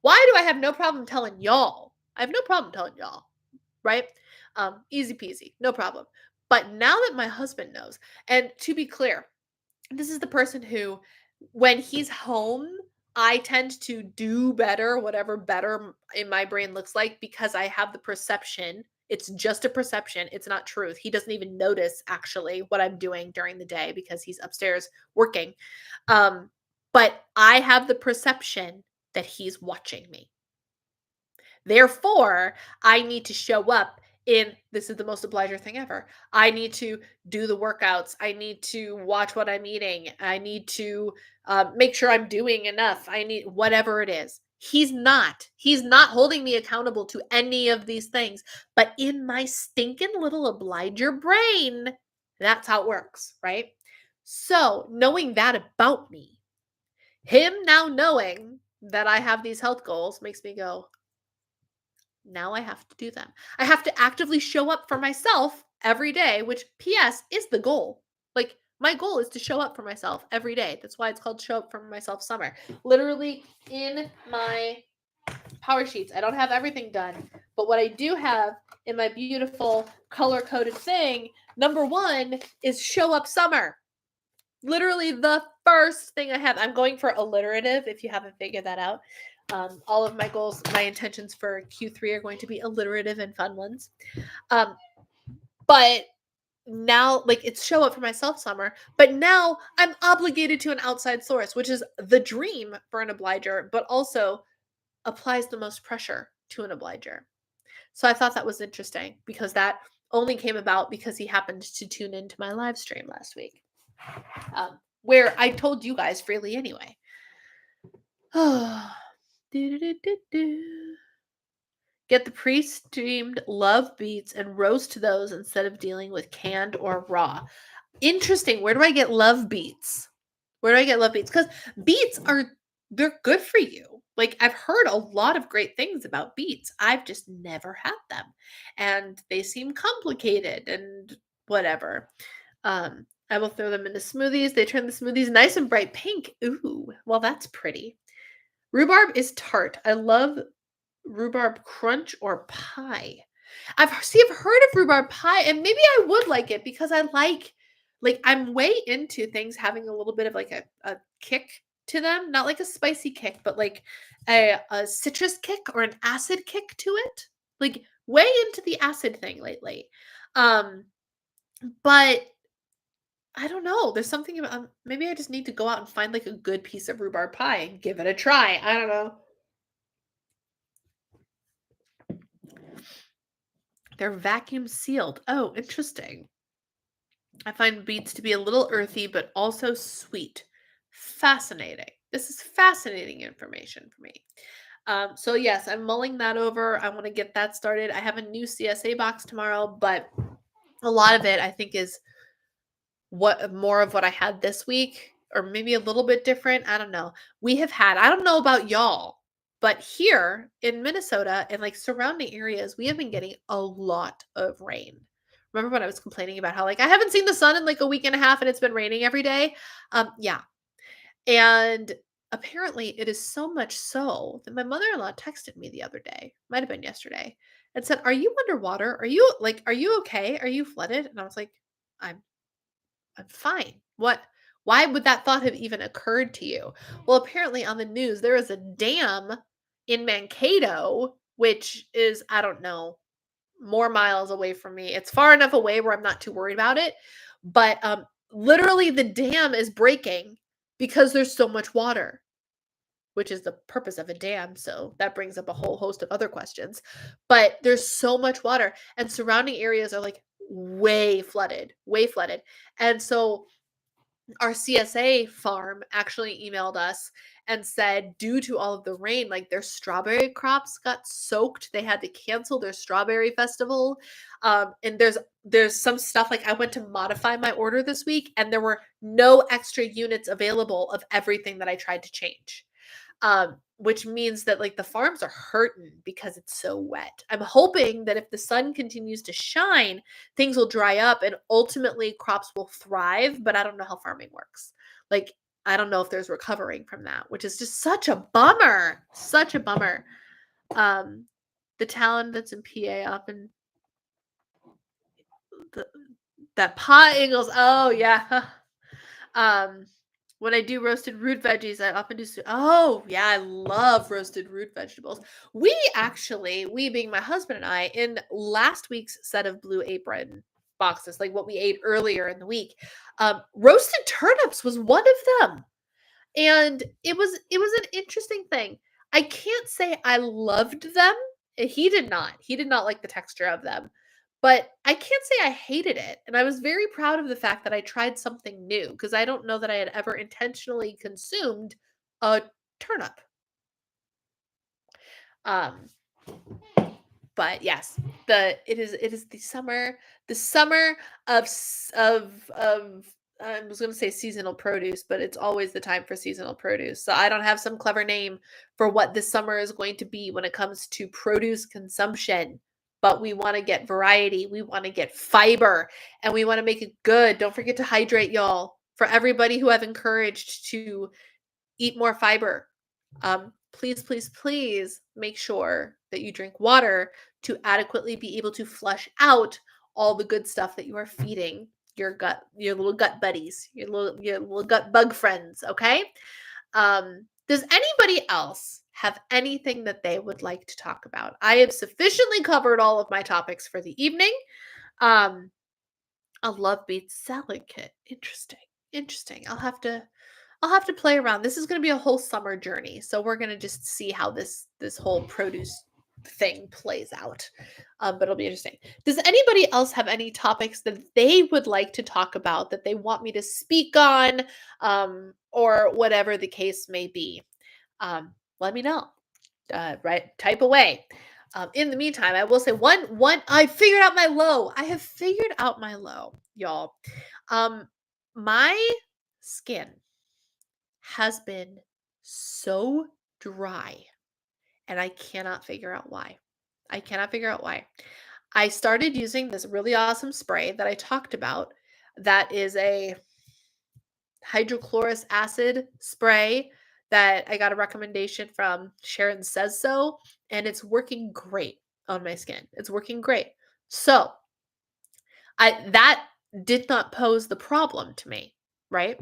Why do I have no problem telling y'all? I have no problem telling y'all, right? Easy peasy, no problem. But now that my husband knows, and to be clear, this is the person who, when he's home, I tend to do better, whatever better in my brain looks like, because I have the perception. It's just a perception. It's not truth. He doesn't even notice actually what I'm doing during the day because he's upstairs working. But I have the perception that he's watching me. Therefore, I need to show up in this is the most obliger thing ever. I need to do the workouts. I need to watch what I'm eating. I need to make sure I'm doing enough. I need whatever it is. He's not. He's not holding me accountable to any of these things. But in my stinking little obliger brain, that's how it works, right? So, knowing that about me, him now knowing that I have these health goals makes me go, now I have to do them. I have to actively show up for myself every day, which PS is the goal. Like my goal is to show up for myself every day. That's why it's called Show Up for Myself Summer. Literally in my power sheets. I don't have everything done, but what I do have in my beautiful color-coded thing, number 1 is Show Up Summer. Literally the first thing I have. I'm going for alliterative if you haven't figured that out. All of my goals, my intentions for Q3 are going to be alliterative and fun ones. But now, like, it's Show Up for Myself Summer, but now I'm obligated to an outside source, which is the dream for an obliger, but also applies the most pressure to an obliger. So I thought that was interesting because that only came about because he happened to tune into my live stream last week, where I told you guys freely anyway. Get the pre-steamed love beets and roast those instead of dealing with canned or raw. Interesting. Where do I get love beets? Where do I get love beets? Because beets they're good for you. Like I've heard a lot of great things about beets. I've just never had them. And they seem complicated and whatever. I will throw them into smoothies. They turn the smoothies nice and bright pink. Ooh, well, that's pretty. Rhubarb is tart. I love rhubarb crunch or pie. I've heard of rhubarb pie, and maybe I would like it because I like I'm way into things having a little bit of like a kick to them, not like a spicy kick, but like a citrus kick or an acid kick to it. Like way into the acid thing lately. But I don't know. There's something about maybe I just need to go out and find like a good piece of rhubarb pie and give it a try. I don't know. They're vacuum sealed. Oh, interesting. I find beets to be a little earthy, but also sweet. Fascinating. This is fascinating information for me. So yes, I'm mulling that over. I want to get that started. I have a new CSA box tomorrow, but a lot of it I think is more of what I had this week, or maybe a little bit different. I don't know. I don't know about y'all, but here in Minnesota and like surrounding areas, we have been getting a lot of rain. Remember when I was complaining about how like I haven't seen the sun in like a week and a half and it's been raining every day? Yeah. And apparently it is so much so that my mother-in-law texted me the other day, might have been yesterday, and said, "Are you underwater? Are you okay? Are you flooded?" And I was like, "I'm I'm fine. Why would that thought have even occurred to you?" Well, apparently on the news, there is a dam in Mankato, which is, I don't know, more miles away from me. It's far enough away where I'm not too worried about it. But literally, the dam is breaking because there's so much water, which is the purpose of a dam. So that brings up a whole host of other questions. But there's so much water, and surrounding areas are like way flooded, way flooded. And so our CSA farm actually emailed us and said, due to all of the rain, like their strawberry crops got soaked. They had to cancel their strawberry festival. And there's some stuff like I went to modify my order this week, and there were no extra units available of everything that I tried to change. Which means that like the farms are hurting because it's so wet. I'm hoping that if the sun continues to shine, things will dry up and ultimately crops will thrive, but I don't know how farming works. Like, I don't know if there's recovering from that, which is just such a bummer. Such a bummer. The talent that's in PA often that pot Ingles. Oh yeah. When I do roasted root veggies, I often do. Oh, yeah, I love roasted root vegetables. We being my husband and I, in last week's set of Blue Apron boxes, like what we ate earlier in the week, roasted turnips was one of them, and it was an interesting thing. I can't say I loved them He did not. He did not like the texture of them. But I can't say I hated it, and I was very proud of the fact that I tried something new because I don't know that I had ever intentionally consumed a turnip. Um, but yes, it is the summer of I was going to say seasonal produce, but it's always the time for seasonal produce. So I don't have some clever name for what this summer is going to be when it comes to produce consumption. But we want to get variety, we want to get fiber, and we want to make it good. Don't forget to hydrate, y'all. For everybody who I've encouraged to eat more fiber. Please, please, please make sure that you drink water to adequately be able to flush out all the good stuff that you are feeding your gut, your little gut buddies, your little gut bug friends. Okay. Does anybody else have anything that they would like to talk about? I have sufficiently covered all of my topics for the evening. Um, a love beets salad kit. Interesting. Interesting. I'll have to play around. This is going to be a whole summer journey, so we're going to just see how this whole produce thing plays out. But it'll be interesting. Does anybody else have any topics that they would like to talk about that they want me to speak on, or whatever the case may be? Let me know. Right, type away. In the meantime, I will say one. I figured out my low. I have figured out my low, y'all. My skin has been so dry, and I cannot figure out why. I cannot figure out why. I started using this really awesome spray that I talked about that is a hydrochloric acid spray that I got a recommendation from Sharon Says So, and it's working great on my skin. It's working great. So, that did not pose the problem to me, right?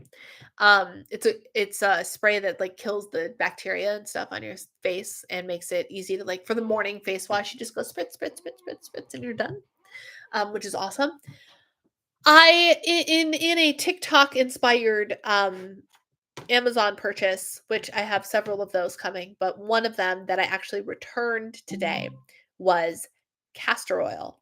It's a spray that like kills the bacteria and stuff on your face and makes it easy to like for the morning face wash. You just go spritz, spritz, spritz, spritz, spritz, and you're done. Which is awesome. In a TikTok inspired Amazon purchase, which I have several of those coming, but one of them that I actually returned today was castor oil.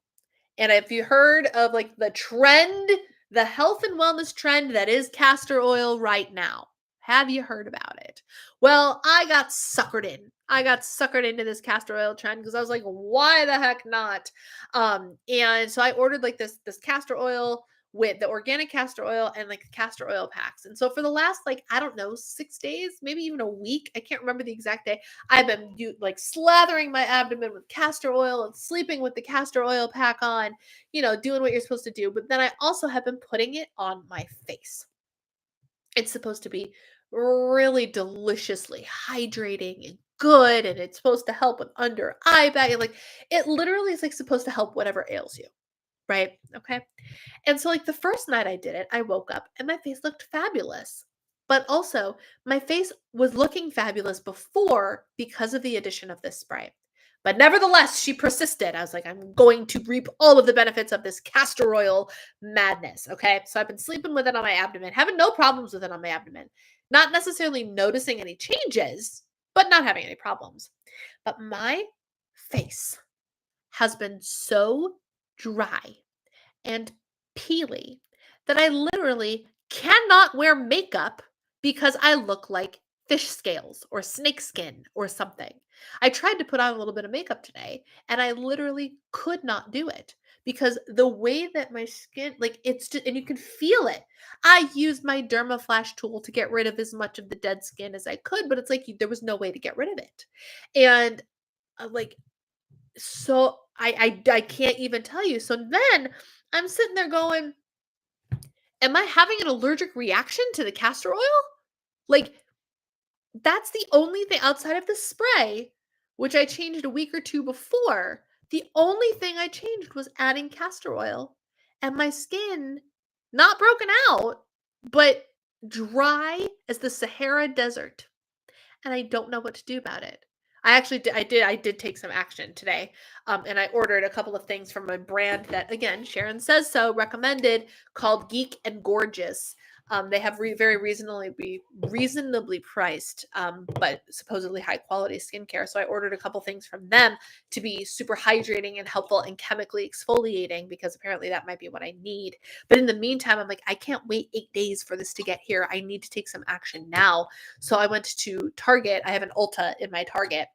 And if you heard of like the trend, the health and wellness trend that is castor oil right now, have you heard about it? Well, I got suckered in. I got suckered into this castor oil trend because I was like, why the heck not? And so I ordered like this castor oil with the organic castor oil and like castor oil packs. And so for the last like I don't know 6 days, maybe even a week, I can't remember the exact day. I've been like slathering my abdomen with castor oil and sleeping with the castor oil pack on, doing what you're supposed to do. But then I also have been putting it on my face. It's supposed to be really deliciously hydrating and good, and it's supposed to help with under eye bag. Like it literally is like supposed to help whatever ails you, right? Okay. And so, like, the first night I did it, I woke up and my face looked fabulous. But also, my face was looking fabulous before because of the addition of this spray. But nevertheless, she persisted. I was like, I'm going to reap all of the benefits of this castor oil madness. Okay. So I've been sleeping with it on my abdomen, having no problems with it on my abdomen, not necessarily noticing any changes, but not having any problems. But my face has been so dry and peely that I literally cannot wear makeup because I look like fish scales or snake skin or something. I tried to put on a little bit of makeup today and I literally could not do it because the way that my skin, like it's just, and you can feel it. I used my Dermaflash tool to get rid of as much of the dead skin as I could, but it's like there was no way to get rid of it. And like, so I can't even tell you. So then I'm sitting there going, am I having an allergic reaction to the castor oil? Like, that's the only thing outside of the spray, which I changed a week or two before. The only thing I changed was adding castor oil, and my skin, not broken out, but dry as the Sahara Desert. And I don't know what to do about it. I actually I did take some action today. And I ordered a couple of things from a brand that again, Sharon Says So recommended called Geek and Gorgeous. They have very reasonably priced, but supposedly high quality skincare. So I ordered a couple things from them to be super hydrating and helpful and chemically exfoliating, because apparently that might be what I need. But in the meantime, I'm like, I can't wait 8 days for this to get here. I need to take some action now. So I went to Target. I have an Ulta in my Target,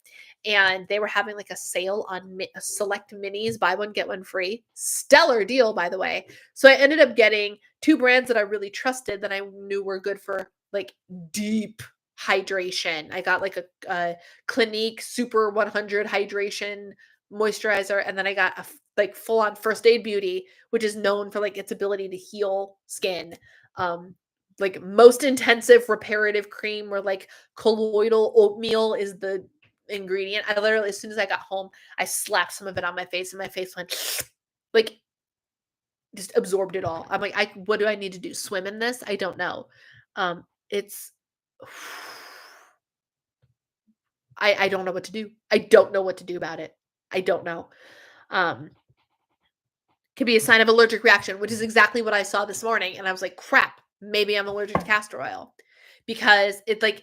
and they were having like a sale on select minis, buy one get one free. Stellar deal, by the way. So I ended up getting two brands that I really trusted, that I knew were good for like deep hydration. I got like a Clinique Super 100 hydration moisturizer, and then I got a like full on First Aid Beauty, which is known for like its ability to heal skin. Like most intensive reparative cream, where like colloidal oatmeal is the ingredient. I literally, as soon as I got home, I slapped some of it on my face, and my face went like just absorbed it all. I'm like, what do I need to do? Swim in this? I don't know. It's I don't know what to do. I don't know what to do about it. I don't know. Um could be a sign of allergic reaction, which is exactly what I saw this morning. And I was like, crap, maybe I'm allergic to castor oil, because it's like,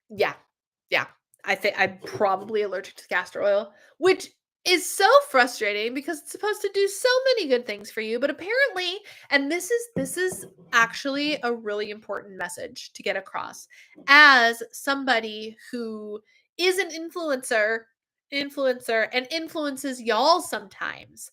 yeah, yeah. I think I'm probably allergic to castor oil, which is so frustrating because it's supposed to do so many good things for you, but apparently, and this is actually a really important message to get across as somebody who is an influencer and influences y'all sometimes.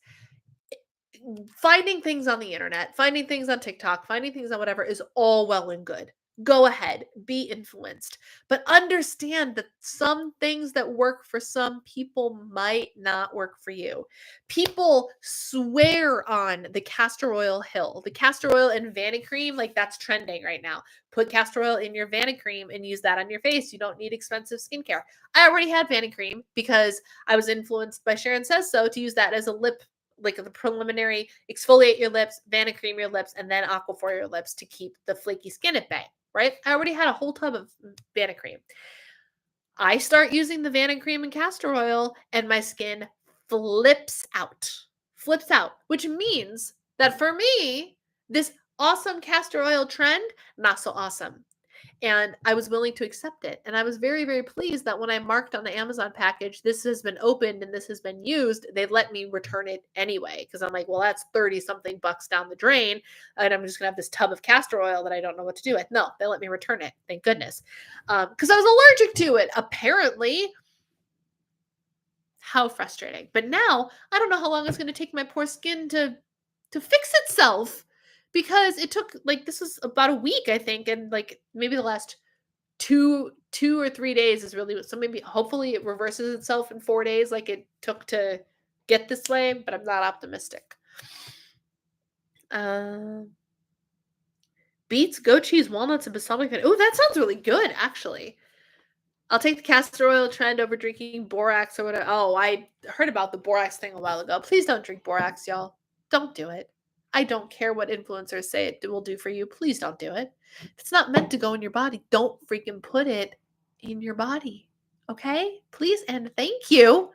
Finding things on the internet, finding things on TikTok, finding things on whatever is all well and good. Go ahead, be influenced, but understand that some things that work for some people might not work for you. People swear on the castor oil hill, the castor oil and Vanicream, like that's trending right now. Put castor oil in your Vanicream and use that on your face. You don't need expensive skincare. I already had Vanicream because I was influenced by Sharon Says So to use that as a lip, like the preliminary exfoliate your lips, Vanicream your lips, and then Aquaphor your lips to keep the flaky skin at bay, right? I already had a whole tub of Vanicream. I start using the Vanicream and castor oil, and my skin flips out. Flips out, which means that for me, this awesome castor oil trend, not so awesome. And I was willing to accept it. And I was very pleased that when I marked on the Amazon package, this has been opened and this has been used, they let me return it anyway. Because I'm like, well, that's 30 something bucks down the drain. And I'm just going to have this tub of castor oil that I don't know what to do with. No, they let me return it. Thank goodness. Because I was allergic to it, apparently. How frustrating. But now I don't know how long it's going to take my poor skin to fix itself, because it took like, this was about a week, I think, and like maybe the last 2 or 3 days is really, so maybe hopefully it reverses itself in 4 days like it took to get this way, but I'm not optimistic. Beets, goat cheese, walnuts, and balsamic vinegar. Oh, that sounds really good, actually. I'll take the castor oil trend over drinking borax or whatever. Oh, I heard about the borax thing a while ago. Please don't drink borax, y'all. Don't do it. I don't care what influencers say it will do for you. Please don't do it. If it's not meant to go in your body, don't freaking put it in your body. Okay? Please and thank you.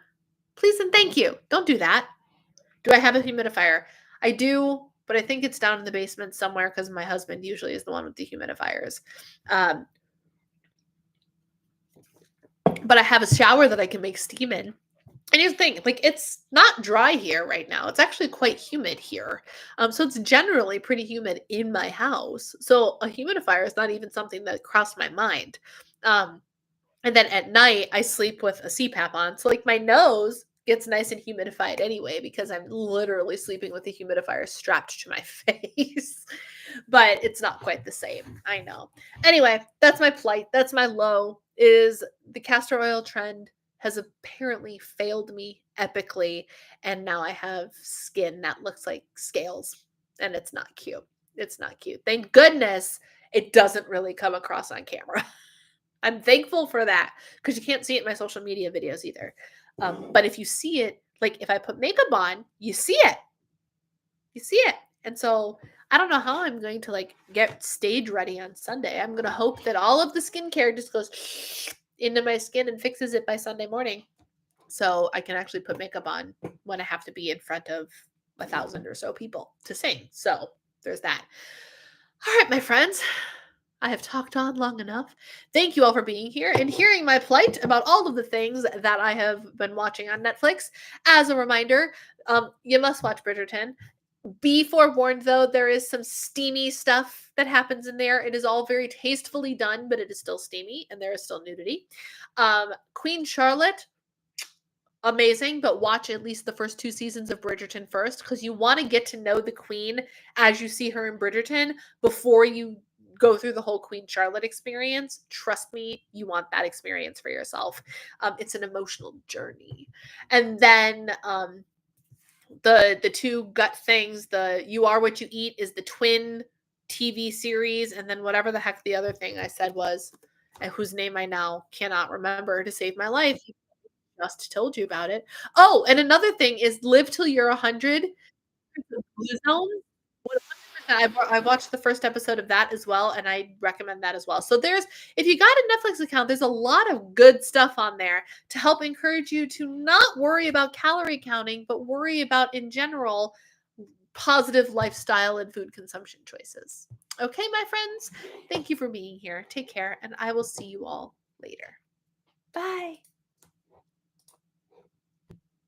Please and thank you. Don't do that. Do I have a humidifier? I do, but I think it's down in the basement somewhere because my husband usually is the one with the humidifiers. But I have a shower that I can make steam in. And you think, like, it's not dry here right now. It's actually quite humid here. So it's generally pretty humid in my house. So a humidifier is not even something that crossed my mind. And then at night, I sleep with a CPAP on. So, like, my nose gets nice and humidified anyway, because I'm literally sleeping with a humidifier strapped to my face. But it's not quite the same. I know. Anyway, that's my plight. That's my low, is the castor oil trend has apparently failed me epically. And now I have skin that looks like scales. And it's not cute. It's not cute. Thank goodness it doesn't really come across on camera. I'm thankful for that, because you can't see it in my social media videos either. But if you see it, like if I put makeup on, you see it. You see it. And so I don't know how I'm going to like get stage ready on Sunday. I'm going to hope that all of the skincare just goes into my skin and fixes it by Sunday morning, so I can actually put makeup on when I have to be in front of 1,000 or so people to sing. So there's that. All right, my friends. I have talked on long enough. Thank you all for being here and hearing my plight about all of the things that I have been watching on Netflix. As a reminder, you must watch Bridgerton. Be forewarned, though, there is some steamy stuff that happens in there. It is all very tastefully done, but it is still steamy, and there is still nudity. Queen Charlotte, amazing, but watch at least the first 2 seasons of Bridgerton first, because you want to get to know the queen as you see her in Bridgerton before you go through the whole Queen Charlotte experience. Trust me, you want that experience for yourself. It's an emotional journey. And then the two gut things, the You Are What You Eat is the twin TV series, and then whatever the heck the other thing I said was, and whose name I now cannot remember to save my life. Just told you about it. Oh, and another thing is Live Till You're 100. Blue Zone. 100%. I watched the first episode of that as well, and I recommend that as well. So there's, if you got a Netflix account, there's a lot of good stuff on there to help encourage you to not worry about calorie counting, but worry about, in general, positive lifestyle and food consumption choices. Okay, my friends, thank you for being here. Take care, and I will see you all later. Bye.